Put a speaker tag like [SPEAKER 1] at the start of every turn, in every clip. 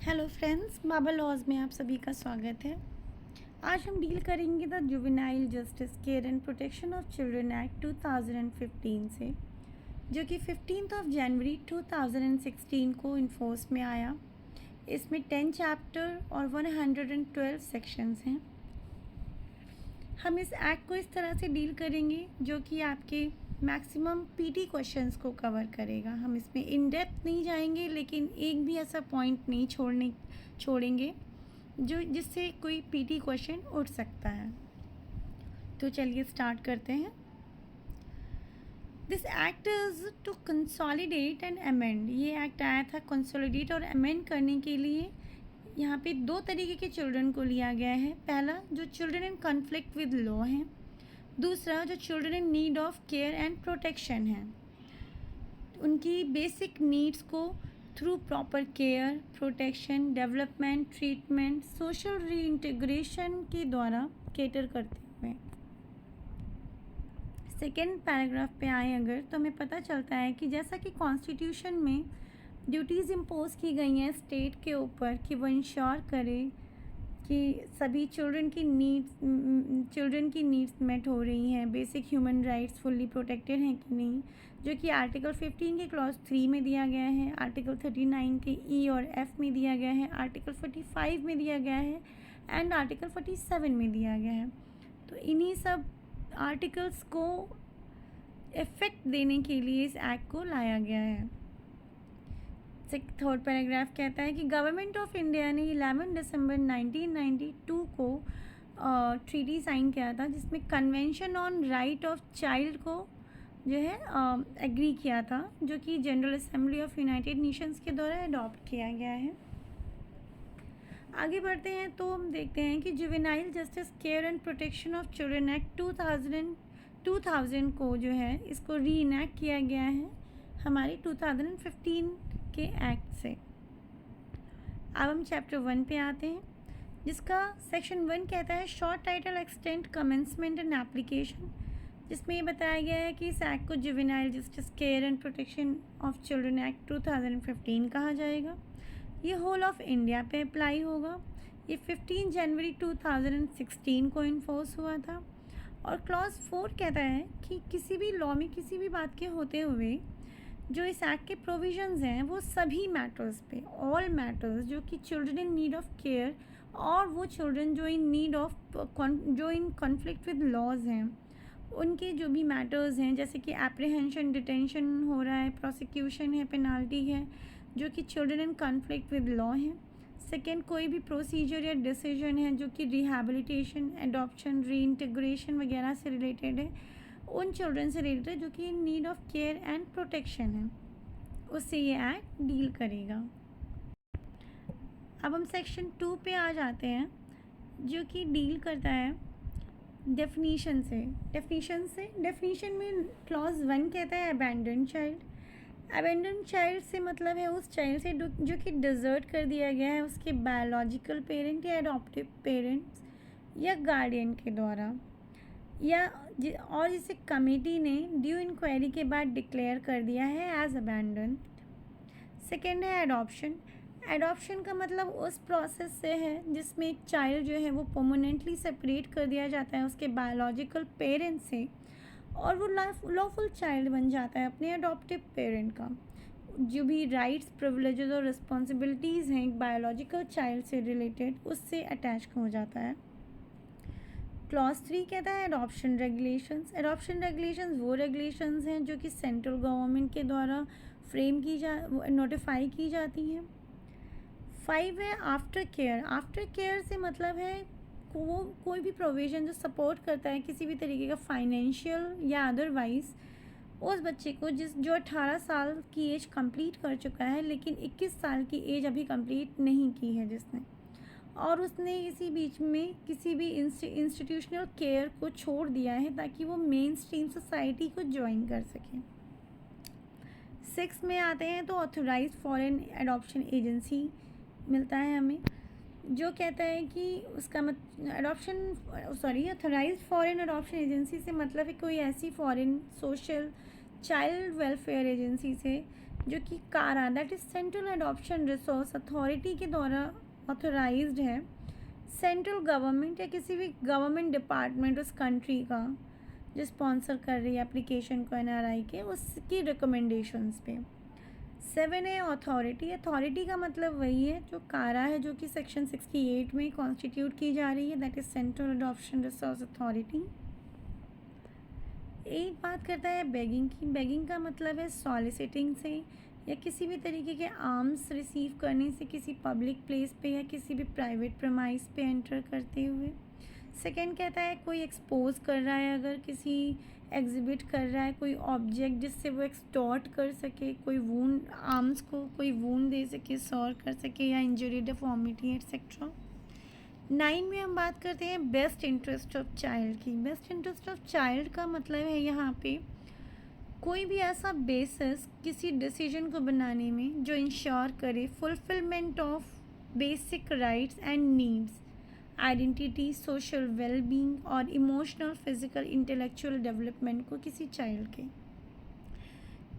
[SPEAKER 1] Hello friends, बाबा laws में आप सभी का स्वागत है। आज हम डील करेंगे the juvenile justice care and protection of children act 2015 से, जो कि 15 जनवरी 2016 को इन्फोर्स में आया। इसमें 10 चैप्टर और 112 सेक्शंस हैं। हम इस एक्ट को इस तरह से डील करेंगे जो कि आपके मैक्सिमम पीटी क्वेश्चंस को कवर करेगा। हम इसमें इन डेप्थ नहीं जाएंगे, लेकिन एक भी ऐसा पॉइंट नहीं छोड़ेंगे जो जिससे कोई पीटी क्वेश्चन उठ सकता है। तो चलिए स्टार्ट करते हैं। This act is to consolidate and amend. ये एक्ट आया था कंसोलिडेट और अमेंड करने के लिए। यहाँ पे दो तरीके के चिल्ड्रन को लिया गया है। पहला, जो children in conflict with law हैं। दूसरा, जो children in need of care and protection है। उनकी बेसिक नीड्स को through proper care, protection, development, treatment, social reintegration के द्वारा केटर करते हुए। सेकेंड पैराग्राफ पे आए अगर, तो हमें पता चलता है कि जैसा कि कॉन्स्टिट्यूशन में ड्यूटीज़ इम्पोज की गई हैं स्टेट के ऊपर कि वो इंश्योर करे कि सभी चिल्ड्रन की नीड्स मेट हो रही हैं, basic human rights fully protected हैं कि नहीं, जो कि आर्टिकल 15 के क्लॉज 3 में दिया गया है, आर्टिकल 39 के ई और एफ में दिया गया है, आर्टिकल 45 में दिया गया है एंड आर्टिकल 47 में दिया गया है। तो इन्हीं सब आर्टिकल्स को इफेक्ट देने के लिए इस एक्ट को लाया गया है। थर्ड पैराग्राफ कहता है कि गवर्नमेंट ऑफ इंडिया ने 11 दिसंबर 1992 को ट्रीटी साइन किया था, जिसमें convention on right of child को जो है एग्री किया था, जो कि general assembly of United Nations के द्वारा अडॉप्ट किया गया है। आगे बढ़ते हैं तो हम देखते हैं कि juvenile justice care and protection of children act 2000 को जो है इसको री इनैक्ट किया गया है हमारे 2015 के एक्ट से। अब हम चैप्टर 1 पे आते हैं, जिसका सेक्शन 1 कहता है short title extent commencement and application, जिसमें ये बताया गया है कि इस एक्ट को juvenile justice care and protection of children act 2015 कहा जाएगा। ये होल ऑफ इंडिया पे अप्लाई होगा। ये 15 जनवरी 2016 को इन्फोर्स हुआ था। और क्लॉज 4 कहता है कि किसी भी लॉ में किसी भी बात के होते हुए जो इस एक्ट के प्रोविजंस हैं वो सभी मैटर्स पे, ऑल मैटर्स जो कि children in need of care और वो चिल्ड्रन जो इन कॉन्फ्लिक्ट विद लॉज हैं, उनके जो भी मैटर्स हैं, जैसे कि एप्रीहेंशन, डिटेंशन हो रहा है, प्रोसिक्यूशन है, पेनाल्टी है, जो कि children in conflict with law हैं। सेकेंड, कोई भी प्रोसीजर या डिसीजन है जो कि रिहैबिलिटेशन, एडॉप्शन, रीइंटीग्रेशन वगैरह से रिलेटेड है, उन चिल्ड्रन से रिलेटेड है जो कि इन need of care and protection है, उससे ये एक्ट डील करेगा। अब हम सेक्शन 2 पे आ जाते हैं, जो कि डील करता है डेफिनीशन से। डेफिनीशन में क्लॉज 1 कहता है अबैंडन चाइल्ड। अबैंडन चाइल्ड से मतलब है उस चाइल्ड से जो कि डिज़र्ट कर दिया गया है उसके बायोलॉजिकल पेरेंट या एडॉप्टिव पेरेंट्स या गार्डियन के द्वारा, और जिसे कमेटी ने ड्यू इंक्वायरी के बाद डिक्लेयर कर दिया है एज अबैंडन। सेकेंड है एडॉप्शन। एडॉप्शन का मतलब उस प्रोसेस से है जिसमें एक चाइल्ड जो है वो परमानेंटली सेपरेट कर दिया जाता है उसके बायोलॉजिकल पेरेंट से, और वो लॉफुल चाइल्ड बन जाता है अपने अडॉप्टिव पेरेंट का। जो भी राइट्स, प्रिविलेजेस और रिस्पॉन्सिबिलिटीज़ हैं एक बायोलॉजिकल चाइल्ड से रिलेटेड, उससे अटैच हो जाता है। क्लॉज 3 कहता है एडॉप्शन रेगुलेशंस। एडॉप्शन रेगुलेशंस वो रेगुलेशंस हैं जो कि सेंट्रल गवर्नमेंट के द्वारा नोटिफाई की जाती हैं। 5 है आफ्टर केयर। आफ्टर केयर से मतलब है कोई भी प्रोविज़न जो सपोर्ट करता है किसी भी तरीके का फाइनेंशियल या अदरवाइज उस बच्चे को जो 18 साल की एज कंप्लीट कर चुका है, लेकिन 21 साल की एज अभी कंप्लीट नहीं की है जिसने, और उसने इसी बीच में किसी भी इंस्टीट्यूशनल केयर को छोड़ दिया है ताकि वो मेन स्ट्रीम सोसाइटी को ज्वाइन कर सकें। 6 में आते हैं तो ऑथराइज्ड फॉरेन एडॉप्शन एजेंसी मिलता है हमें, जो कहता है कि उसका ऑथराइज्ड फॉरेन एडॉप्शन एजेंसी से मतलब है कोई ऐसी foreign social child welfare agency से, जो कि कारा that is central adoption resource authority के द्वारा ऑथोराइज्ड है। सेंट्रल गवर्नमेंट या किसी भी गवर्नमेंट डिपार्टमेंट उस कंट्री का जो स्पॉन्सर कर रही है एप्लीकेशन को एनआरआई के, उसकी रिकमेंडेशंस पे। 7 है अथॉरिटी। अथॉरिटी का मतलब वही है जो कारा है, जो कि सेक्शन 68 में कॉन्स्टिट्यूट की जा रही है, that is central adoption resource authority. एक बात करता है बेगिंग की। बेगिंग का मतलब है सॉलिसिटिंग से या किसी भी तरीके के आर्म्स रिसीव करने से किसी पब्लिक प्लेस पे या किसी भी प्राइवेट प्रमाइस पे एंटर करते हुए। सेकंड कहता है कोई एक्सपोज कर रहा है, अगर किसी एग्जिबिट कर रहा है कोई ऑब्जेक्ट जिससे वो एक्सटॉर्ट कर सके, कोई वूंड आर्म्स को कोई वूंड दे सके, सॉर कर सके या इंजरी डिफॉर्मिटी एट्सेट्रा। 9 में हम बात करते हैं बेस्ट इंटरेस्ट ऑफ चाइल्ड की। बेस्ट इंटरेस्ट ऑफ चाइल्ड का मतलब है यहाँ पे कोई भी ऐसा बेसिस किसी डिसीजन को बनाने में जो इंश्योर करे fulfilment of basic rights and needs, identity, social wellbeing और इमोशनल, फिजिकल, इंटेलेक्चुअल डेवलपमेंट को किसी चाइल्ड के।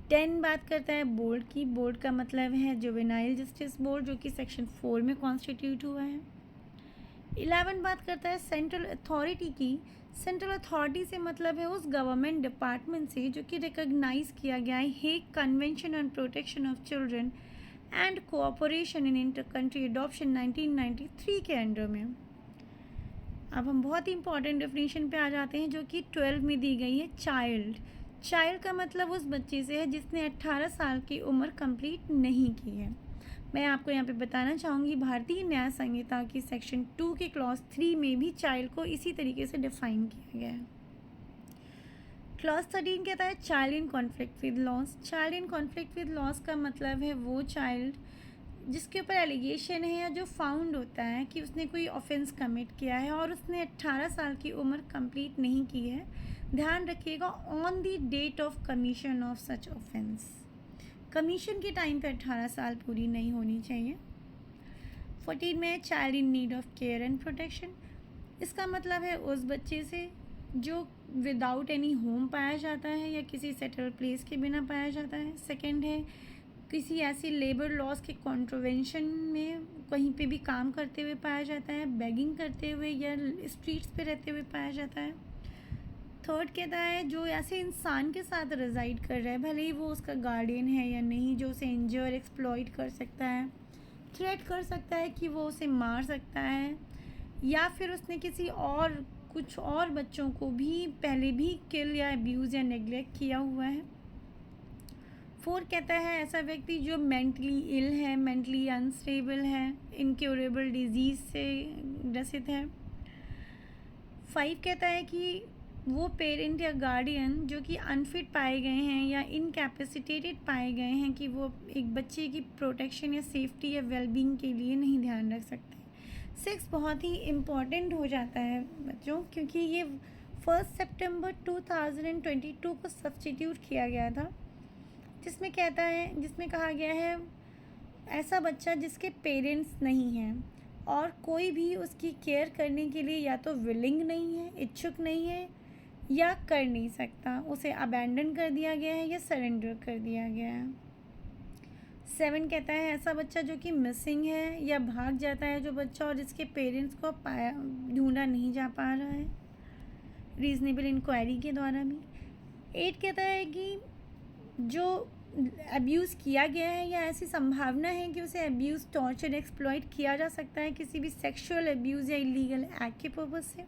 [SPEAKER 1] 10 बात करता है बोर्ड की। बोर्ड का मतलब है जुवेनाइल जस्टिस बोर्ड, जो कि सेक्शन 4 में कॉन्स्टिट्यूट हुआ है। 11 बात करता है सेंट्रल अथॉरिटी की। सेंट्रल अथॉरिटी से मतलब है उस गवर्नमेंट डिपार्टमेंट से जो कि रिकॉग्नाइज किया गया है Hague convention on protection of children and cooperation in inter country adoption 1993 के अंडर में। अब हम बहुत ही इंपॉर्टेंट डेफिनेशन पे आ जाते हैं जो कि 12 में दी गई है। चाइल्ड। चाइल्ड का मतलब उस बच्चे से है जिसने 18 साल की उम्र कंप्लीट नहीं की है। मैं आपको यहाँ पे बताना चाहूँगी भारतीय न्याय संहिता की सेक्शन 2 के क्लॉज 3 में भी चाइल्ड को इसी तरीके से डिफाइन किया गया है। क्लॉज 13 कहता है child in conflict with loss. Child in conflict with loss का मतलब है वो चाइल्ड जिसके ऊपर एलिगेशन है या जो फाउंड होता है कि उसने कोई ऑफेंस कमिट किया है और उसने 18 साल की उम्र कंप्लीट नहीं की है। ध्यान रखिएगा on the date of commission of such offence. Commission के टाइम पे 18 साल पूरी नहीं होनी चाहिए। 14 में child in need of care and protection. इसका मतलब है उस बच्चे से जो विदाउट एनी होम पाया जाता है या किसी सेटल प्लेस के बिना पाया जाता है। सेकंड है किसी ऐसी लेबर लॉज के कॉन्ट्रोवेंशन में कहीं पे भी काम करते हुए पाया जाता है, बेगिंग करते हुए या स्ट्रीट्स पे रहते हुए पाया जाता है। थर्ड कहता है जो ऐसे इंसान के साथ रिजाइड कर रहा है, भले ही वो उसका गार्डियन है या नहीं, जो उसे इंजर एक्सप्लॉइट कर सकता है, थ्रेट कर सकता है कि वो उसे मार सकता है, या फिर उसने किसी और कुछ और बच्चों को भी पहले भी किल या अब्यूज़ या नेग्लेक्ट किया हुआ है। 4 कहता है ऐसा व्यक्ति जो मेंटली इल है, मेंटली अनस्टेबल है, इनक्योरेबल डिजीज़ से ग्रसित है। 5 कहता है कि वो पेरेंट या गार्डियन जो कि अनफिट पाए गए हैं या इनकैपेसिटेटेड पाए गए हैं कि वो एक बच्चे की प्रोटेक्शन या सेफ्टी या वेलबींग के लिए नहीं ध्यान रख सकते। 6 बहुत ही इम्पॉर्टेंट हो जाता है बच्चों, क्योंकि ये 1 सितंबर 2022 को सब्स्टिट्यूट किया गया था, जिसमें कहा गया है ऐसा बच्चा जिसके पेरेंट्स नहीं हैं और कोई भी उसकी केयर करने के लिए या तो विलिंग नहीं है, इच्छुक नहीं है या कर नहीं सकता, उसे अबैंडन कर दिया गया है या सरेंडर कर दिया गया है। 7 कहता है ऐसा बच्चा जो कि मिसिंग है या भाग जाता है जो बच्चा और जिसके पेरेंट्स को ढूंढा नहीं जा पा रहा है रीज़नेबल इंक्वायरी के द्वारा भी। 8 कहता है कि जो अब्यूज़ किया गया है या ऐसी संभावना है कि उसे अब्यूज़, टॉर्चर, एक्सप्लॉइट किया जा सकता है किसी भी सेक्सुअल अब्यूज़ या इलीगल एक्ट के पर्पज़ से।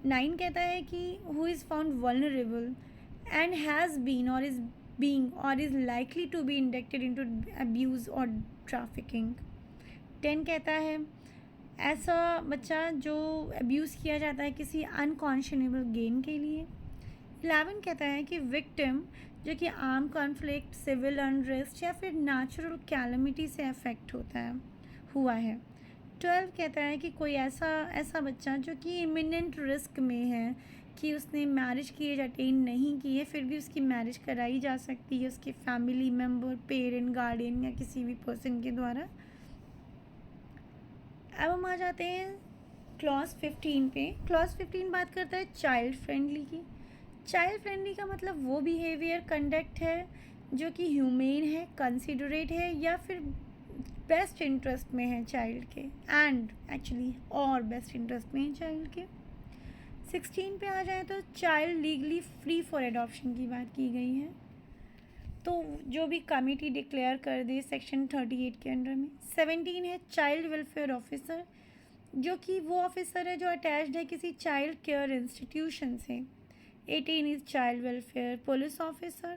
[SPEAKER 1] 9 कहता है कि who is found vulnerable and has been or is being or is likely to be inducted into abuse or trafficking। 10 कहता है ऐसा बच्चा जो अब्यूज़ किया जाता है किसी अनकॉन्शनेबल गेन के लिए। 11 कहता है कि विक्टिम जो कि आर्म कॉन्फ्लिक्ट, सिविल अनरेस्ट या फिर नेचुरल कैलमिटी से अफेक्ट हुआ है। 12 कहता है कि कोई ऐसा बच्चा जो कि इमिनेंट रिस्क में है कि उसने मैरिज की एज अटेन नहीं की है, फिर भी उसकी मैरिज कराई जा सकती है उसके फैमिली मेम्बर, पेरेंट, गार्डियन या किसी भी पर्सन के द्वारा। अब हम आ जाते हैं क्लॉज 15 पे। क्लॉज 15 बात करता है चाइल्ड फ्रेंडली की। चाइल्ड फ्रेंडली का मतलब वो बिहेवियर कंडक्ट है जो कि ह्यूमेन है, कंसिडरेट है या फिर बेस्ट इंटरेस्ट में है चाइल्ड के, एंड एक्चुअली और बेस्ट इंटरेस्ट में है चाइल्ड के। 16 पे आ जाए तो child legally free for adoption की बात की गई है, तो जो भी कमिटी डिक्लेयर कर दे सेक्शन 38 के अंडर में। 17 है चाइल्ड वेलफेयर ऑफिसर, जो कि वो ऑफिसर है जो अटैच्ड है किसी चाइल्ड केयर इंस्टीट्यूशन से। 18 is child welfare police officer.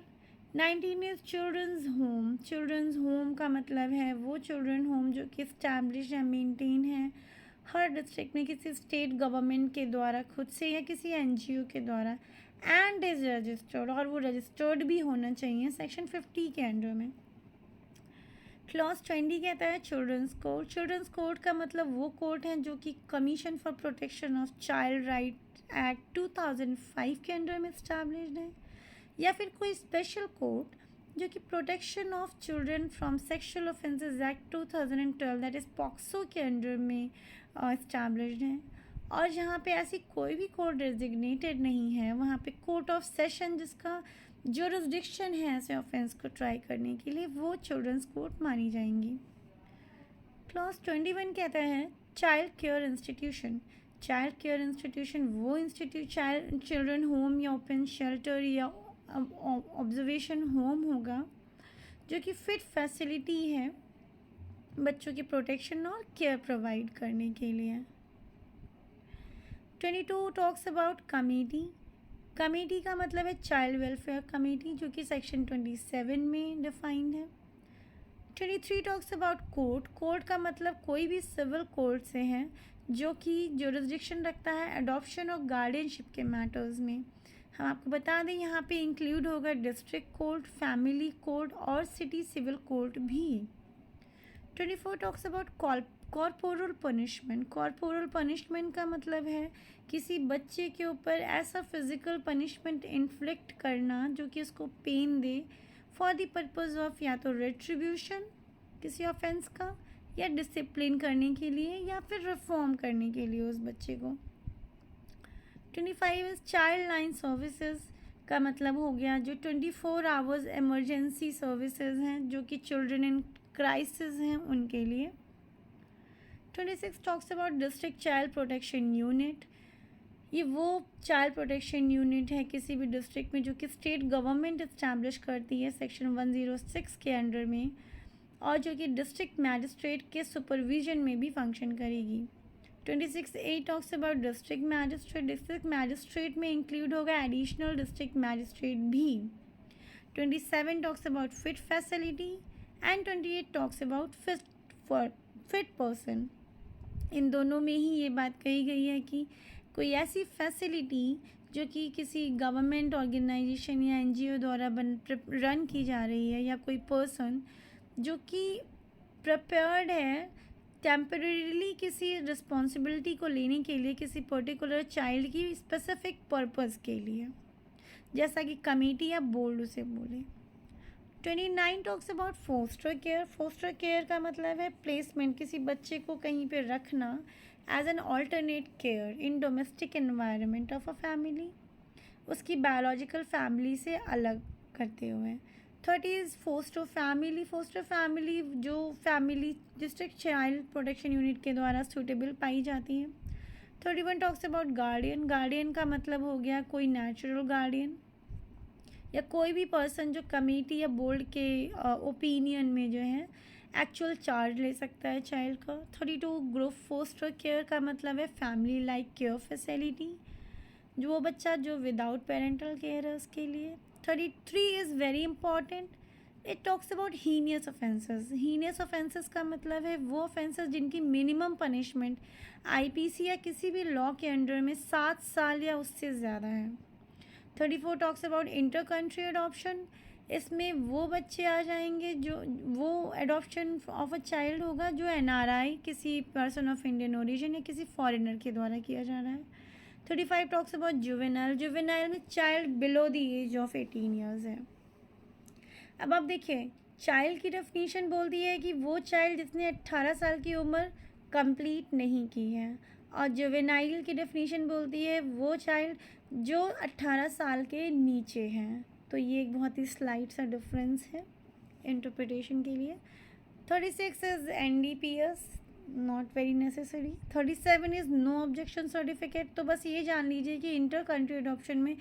[SPEAKER 1] 19 is children's home. Children's home का मतलब है वो चिल्ड्रन होम जो कि इस्टेब्लिश या मेंटेन है हर डिस्ट्रिक्ट में किसी स्टेट गवर्नमेंट के द्वारा खुद से या किसी एनजीओ के द्वारा, एंड इज रजिस्टर्ड, और वो रजिस्टर्ड भी होना चाहिए सेक्शन 50 के अंडर में। क्लॉज 20 कहता है चिल्ड्रंस कोर्ट। चिल्ड्रंस कोर्ट का मतलब वो कोर्ट है जो कि commission for protection of child right act 2005 के अंडर में इस्टेब्लिश्ड है, या फिर कोई स्पेशल कोर्ट जो कि protection of children from sexual offences act 2012 that is POCSO के अंडर में इस्टेब्लिश्ड है। और जहाँ पे ऐसी कोई भी कोर्ट डेजिग्नेटेड नहीं है, वहाँ पे कोर्ट ऑफ सेशन जिसका जुरिस्डिक्शन है ऐसे ऑफेंस को ट्राई करने के लिए, वो चिल्ड्रंस कोर्ट मानी जाएंगी। क्लॉज 21 कहता है child care institution. Child care institution वो इंस्टीट्यूट चाइल्ड चिल्ड्रन होम या ओपन शेल्टर या ऑब्जर्वेशन होम होगा जो कि फिट फैसिलिटी है बच्चों की प्रोटेक्शन और केयर प्रोवाइड करने के लिए। 22 टॉक्स अबाउट कमेटी। कमेटी का मतलब है चाइल्ड वेलफेयर कमेटी जो कि सेक्शन 27 में डिफाइंड है। 23 टॉक्स अबाउट कोर्ट। कोर्ट का मतलब कोई भी सिविल कोर्ट से है जो कि जुरिस्डिक्शन रखता है एडॉप्शन और गार्डियनशिप के मैटर्स में। हम आपको बता दें यहाँ पे इंक्लूड होगा डिस्ट्रिक्ट कोर्ट, फैमिली कोर्ट और सिटी सिविल कोर्ट भी। 24 talks about corporal punishment. Corporal punishment का मतलब है किसी बच्चे के ऊपर ऐसा फिजिकल पनिशमेंट इन्फ्लिक्ट करना जो कि उसको पेन दे फॉर द पर्पज़ ऑफ या तो रिट्रीब्यूशन किसी ऑफेंस का, या डिसिप्लिन करने के लिए, या फिर रिफॉर्म करने के लिए उस बच्चे को। 25 इज़ चाइल्ड लाइन सर्विसेज का मतलब हो गया जो 24 आवर्स एमरजेंसी सर्विसेज हैं जो कि चिल्ड्रन इन क्राइसिस हैं उनके लिए। 26 talks about district child protection unit. ये वो चाइल्ड प्रोटेक्शन यूनिट है किसी भी डिस्ट्रिक्ट में जो कि स्टेट गवर्नमेंट इस्टेब्लिश करती है सेक्शन 106 के अंडर में, और जो कि डिस्ट्रिक्ट मैजिस्ट्रेट के सुपरविजन में भी फंक्शन करेगी। 26A talks about district magistrate. District magistrate में इंक्लूड होगा एडिशनल डिस्ट्रिक्ट मैजिस्ट्रेट भी। 27 talks about fit facility and 28 talks about fit person. इन दोनों में ही ये बात कही गई है कि कोई ऐसी फैसिलिटी जो कि किसी गवर्नमेंट ऑर्गेनाइजेशन या एनजीओ द्वारा रन की जा रही है, या कोई पर्सन जो कि प्रिपेयर्ड है टेम्परेरीली किसी रिस्पॉन्सिबिलिटी को लेने के लिए किसी पर्टिकुलर चाइल्ड की स्पेसिफिक पर्पस के लिए, जैसा कि कमेटी या बोर्ड उसे बोले। 29 talks about foster care. Foster care का मतलब है प्लेसमेंट, किसी बच्चे को कहीं पे रखना as an alternate care in domestic environment of a family, उसकी बायोलॉजिकल फैमिली से अलग करते हुए। 30 फोस्टर फैमिली। फोस्टर फैमिली जो family district child protection unit के द्वारा सूटेबल पाई जाती है। 31 टॉक्स अबाउट गार्डियन। गार्डियन का मतलब हो गया कोई नेचुरल गार्डियन या कोई भी पर्सन जो कमेटी या बोर्ड के ओपिनियन में जो है एक्चुअल चार्ज ले सकता है चाइल्ड का। 32 ग्रुप फोस्टर केयर का मतलब है फैमिली लाइक केयर फैसिलिटी, जो वो बच्चा जो विदाउट पेरेंटल केयर है उसके लिए। 33 is very important, it talks about heinous offences. Heinous offences का मतलब है वो ऑफेंसेस जिनकी मिनिमम पनिशमेंट आईपीसी या किसी भी लॉ के अंडर में 7 साल या उससे ज़्यादा है। 34 talks about inter country adoption. इसमें वो बच्चे आ जाएंगे जो वो अडॉप्शन ऑफ अ चाइल्ड होगा जो एनआरआई किसी पर्सन ऑफ इंडियन ओरिजिन या किसी फॉरेनर के द्वारा किया जा रहा है। 35 टॉक्स अबाउट जुवेनाइल। जुवेनाइल में child below the age of 18 years है। अब आप देखिए चाइल्ड की डेफिनेशन बोलती है कि वो चाइल्ड जिसने 18 साल की उम्र कंप्लीट नहीं की है, और जुवेनाइल की डेफिनेशन बोलती है वो चाइल्ड जो 18 साल के नीचे हैं। तो ये एक बहुत ही स्लाइट सा डिफरेंस है इंटरप्रिटेशन के लिए। 36 is NDPS, not very necessary. 37 is no objection certificate. तो बस ये जान लीजिए कि इंटर कंट्री अडॉप्शन में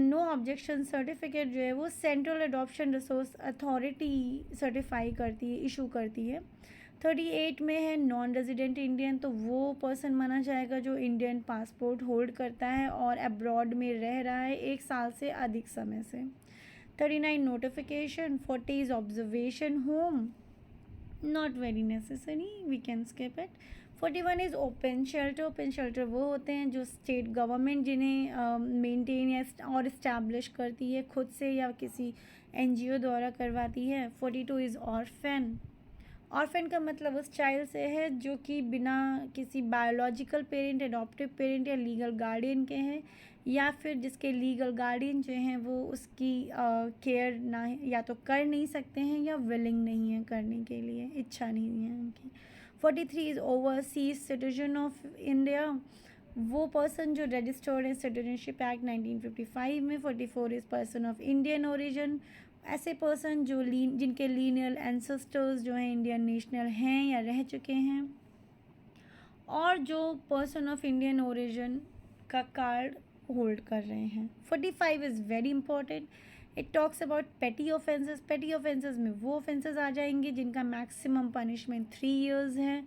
[SPEAKER 1] नो ऑब्जेक्शन सर्टिफिकेट जो है वो central adoption resource authority certify करती है, इशू करती है। 38 में है नॉन रेजिडेंट इंडियन, तो वो पर्सन माना जाएगा जो इंडियन पासपोर्ट होल्ड करता है और अब्रॉड में रह रहा है 1 साल से अधिक समय से। 39 notification. 40 is observation home, not very necessary, we can skip it. 41 is open shelter. Open shelter वो होते हैं जो स्टेट गवर्नमेंट जिन्हें मेंटेन या और इस्टेब्लिश करती है खुद से या किसी NGO द्वारा करवाती है। 42 इज़ ऑर्फन। ऑर्फन का मतलब उस चाइल्ड से है जो कि बिना किसी बायोलॉजिकल पेरेंट, एडॉप्टिव पेरेंट या लीगल गार्डियन के हैं, या फिर जिसके लीगल गार्डियन जो हैं वो उसकी केयर ना या तो कर नहीं सकते हैं या विलिंग नहीं है करने के लिए, इच्छा नहीं है उनकी। 43 is overseas citizen of India. वो पर्सन जो रजिस्टर्ड है सिटीजनशिप एक्ट 1955 में। 44 is person of Indian origin. ऐसे पर्सन जो जिनके लीनियल एंसेस्टर्स जो हैं इंडियन नेशनल हैं या रह चुके हैं, और जो पर्सन ऑफ इंडियन ओरिजिन का कार्ड होल्ड कर रहे हैं। 45 is very important. It talks about पेटी ऑफेंसेस। पेटी ऑफेंसेस में वो ऑफेंसेस आ जाएंगे जिनका मैक्सिमम पनिशमेंट 3 years है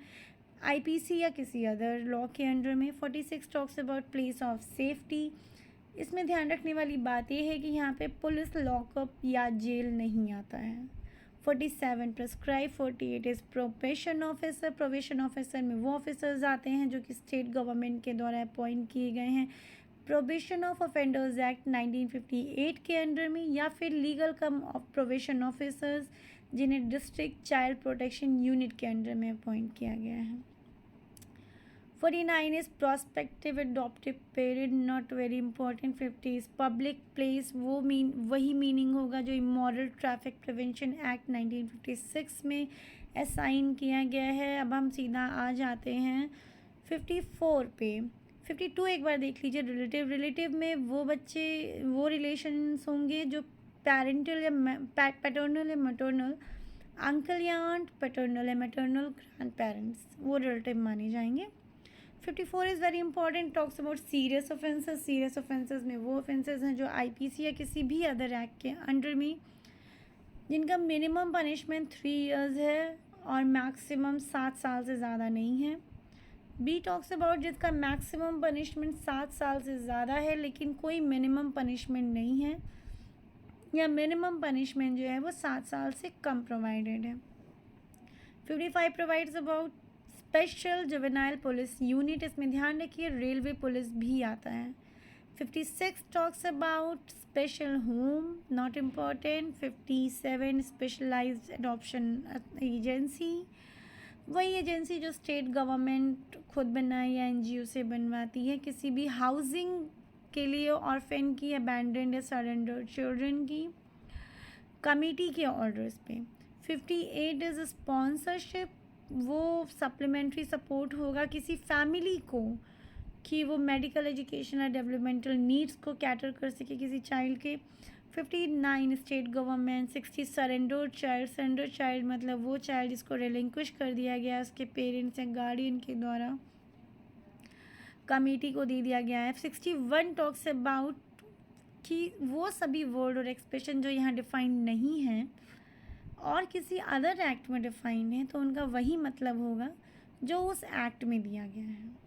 [SPEAKER 1] IPC या किसी अदर लॉ के अंडर में। 46 talks about place of safety. इसमें ध्यान रखने वाली बात यह है कि यहाँ पे पुलिस लॉकअप या जेल नहीं आता है। 47 prescribe. 48 is probation officer. Probation officer में वो ऑफिसर्स आते हैं जो कि स्टेट गवर्नमेंट के द्वारा अपॉइंट किए गए हैं प्रोबेशन ऑफ ऑफेंडर्स एक्ट 1958 के अंडर में, या फिर legal come of probation officers जिन्हें डिस्ट्रिक्ट चाइल्ड प्रोटेक्शन यूनिट के अंडर में अपॉइंट किया गया है। 49 is prospective adaptive parent, not very important. 50 is public place. वो वही मीनिंग होगा जो इमोरल ट्रैफिक प्रिवेंशन एक्ट 1956 में असाइन किया गया है। अब हम सीधा आ जाते हैं 54 पे। 52 एक बार देख लीजिए। रिलेटिव में वो बच्चे, वो रिलेशंस होंगे जो पैरेंटल या पैटर्नल या मैटर्नल, अंकल या आंट, पैटर्नल या मैटर्नल ग्रैंड पेरेंट्स, वो रिलेटिव माने जाएंगे। 54 is very important. Talks about serious offences. Serious offences में वो ऑफेंसेस हैं जो IPC या किसी भी अदर एक्ट के अंडर में जिनका मिनिमम पनिशमेंट 3 years है और मैक्सिमम 7 साल से ज़्यादा नहीं है। B टॉक्स अबाउट जिसका मैक्सिमम पनिशमेंट 7 साल से ज़्यादा है लेकिन कोई मिनिमम पनिशमेंट नहीं है, या मिनिमम पनिशमेंट जो है वो 7 साल से कम प्रोवाइडेड है। 55 provides about special juvenile police unit. इसमें ध्यान रखिए रेलवे पुलिस भी आता है। 56 talks about special home, not important. 57 specialised adoption agency, वही एजेंसी जो स्टेट गवर्नमेंट खुद बनाए या NGO से बनवाती है किसी भी हाउसिंग के लिए ऑर्फन की, अबैंडन्ड या सरेंडर्ड चिल्ड्रन की, कमेटी के ऑर्डर्स पे। 58 इज़ स्पॉन्सरशिप। वो सप्लीमेंट्री सपोर्ट होगा किसी फैमिली को कि वो मेडिकल, एजुकेशन और डेवलपमेंटल नीड्स को कैटर कर सके किसी चाइल्ड के। 59 state government. 60 surrendered child. Surrendered child मतलब वो चाइल्ड जिसको रिलिंक्विश कर दिया गया उसके पेरेंट्स या गार्डियन के द्वारा, कमेटी को दे दिया गया है। 61 टॉक्स अबाउट कि वो सभी वर्ड और एक्सप्रेशन जो यहाँ डिफाइन नहीं हैं और किसी अदर एक्ट में डिफाइन है तो उनका वही मतलब होगा जो उस एक्ट में दिया गया है।